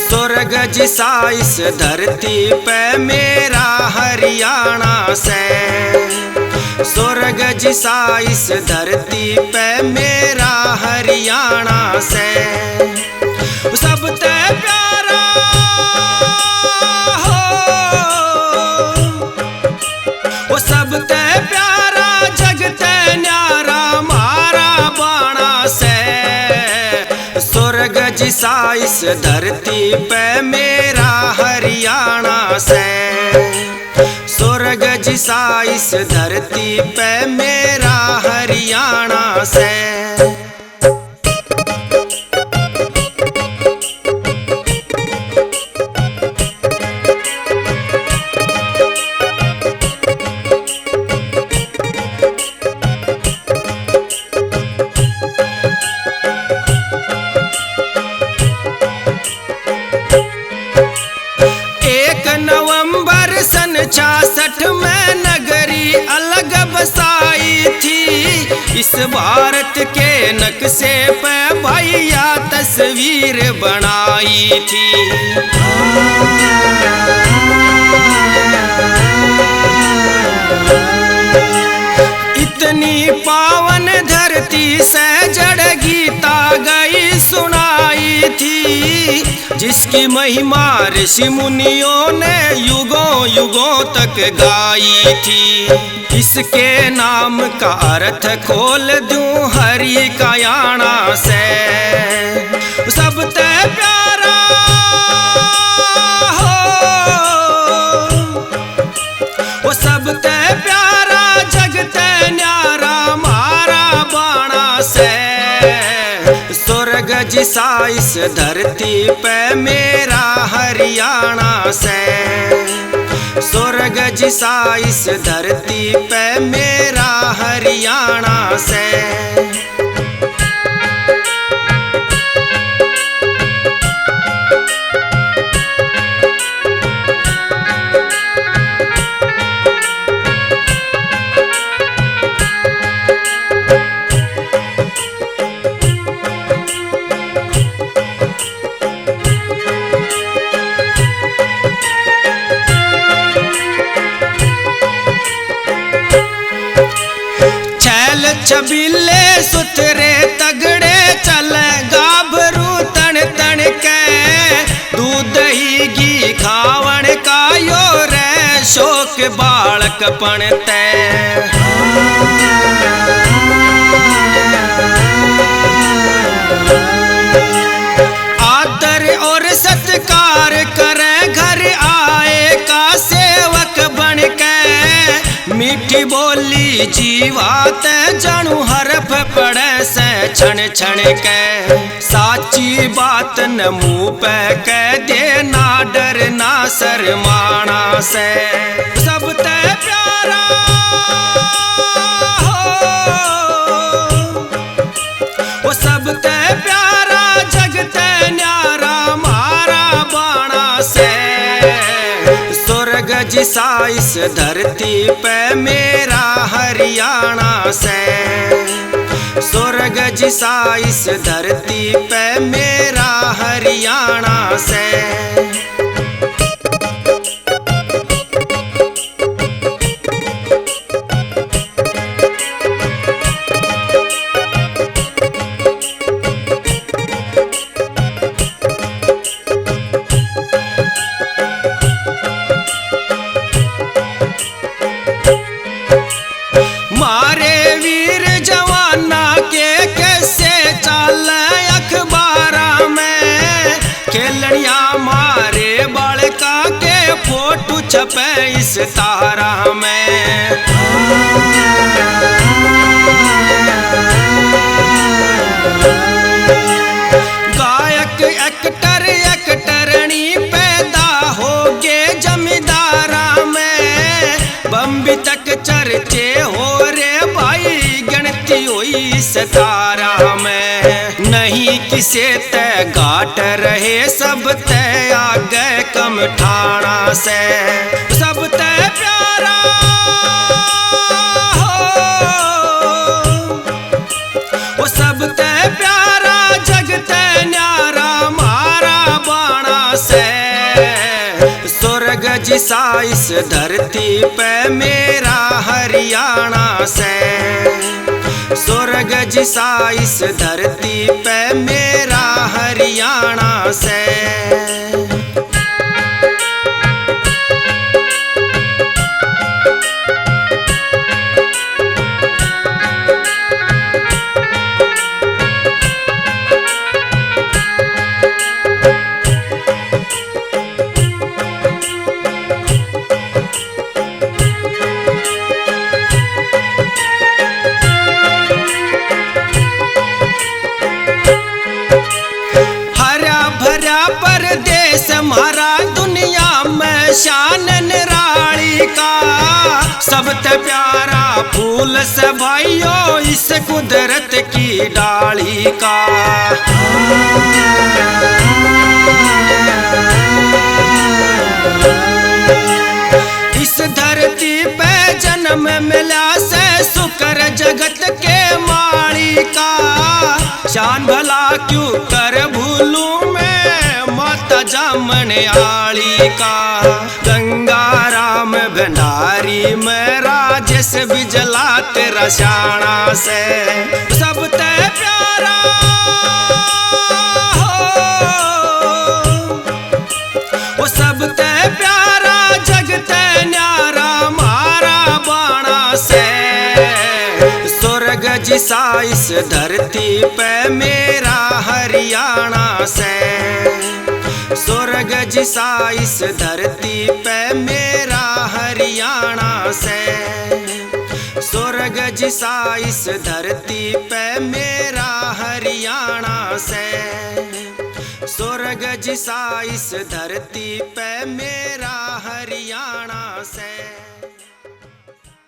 स्वर्ग जिसा इस धरती पे मेरा हरियाणा से, स्वर्ग जिसा इस धरती पे मेरा हरियाणा से। सब ते प्यारा हो, वो सब ते प्यारा जगते न्यारा मारा बाणा से। स्वर्ग जिसा इस धरती पे मेरा हरियाणा से, स्वर्ग जिसा इस धरती पे मेरा हरियाणा से। नवंबर सन 66 में नगरी अलग बसाई थी। इस भारत के नक्शे पे भैया तस्वीर बनाई थी। इतनी पावन धरती से जड़ गीता गई सुनाई थी, जिसकी महिमा ऋषि मुनियों ने युगों युगों तक गाई थी। इसके नाम का अर्थ खोल दूं हरि कयाणा से। सब ते प्यारा हो, वो सब ते प्यारा जगते न्यारा मारा बाणा से। स्वर्ग जिसा इस धरती पे मेरा हरियाणा से, स्वर्ग जिसा इस धरती पे मेरा हरियाणा से। छबीले सुथरे तगड़े चले गाभरू तन तन के, दूध ही घी खावण का यो रे शोक बालक पणते। आदर और सत्कार करे घर आए का सेवक बन के। मीठी बोली जीवात जानू हरफ पड़े से क्षण क्षण के। साची बात न मुँह पे कह दे, ना डर ना शर्माना से। सब ते प्यारा हो, वो सब ते प्यारा जगते न्यारा मारा बाणा से। स्वर्ग जिसा इस धरती पे मेरा हरियाणा से, स्वर्ग जिसा इस धरती पे मेरा हरियाणा से। मारे वीर जवाना के कैसे चाल अखबारा में, खेलनिया मारे बालका के फोटो छपे इस तारा में। गायक एक्टर एक्टरनी पैदा हो गे जमींदारा में, बम्बी तक चर्चे हो रे भाई गिनती हुई सतारा में। नहीं किसे ते गाट रहे सब ते आगे कम ठाणा से। सब ते प्यारा हो, वो सब ते प्यारा जगते न्यारा मारा बाणा जिसा इस धरती पे मेरा हरियाणा से, स्वर्ग जिसा इस धरती पे मेरा हरियाणा से। परदेश हमारा दुनिया में शान निराली का, सबसे प्यारा फूल से भाइयों इस कुदरत की डाली का। इस धरती पे जन्म मिला से शुक्र जगत के माली का, शान भला क्यों कर भूलूं मैं माता जामन आली का। गंगा राम भंडारी में राजेश बिजला तेरा शाना से, सबसे प्यारा वो सबसे प्यारा जगते न्यारा मारा बाणा से। स्वर्ग जिसा इस धरती पे मेरा हरियाणा से, स्वर्ग जिसा इस धरती पे मेरा हरियाणा से, स्वर्ग जिसा इस धरती पे मेरा हरियाणा से, स्वर्ग जिसा इस धरती पे मेरा हरियाणा से।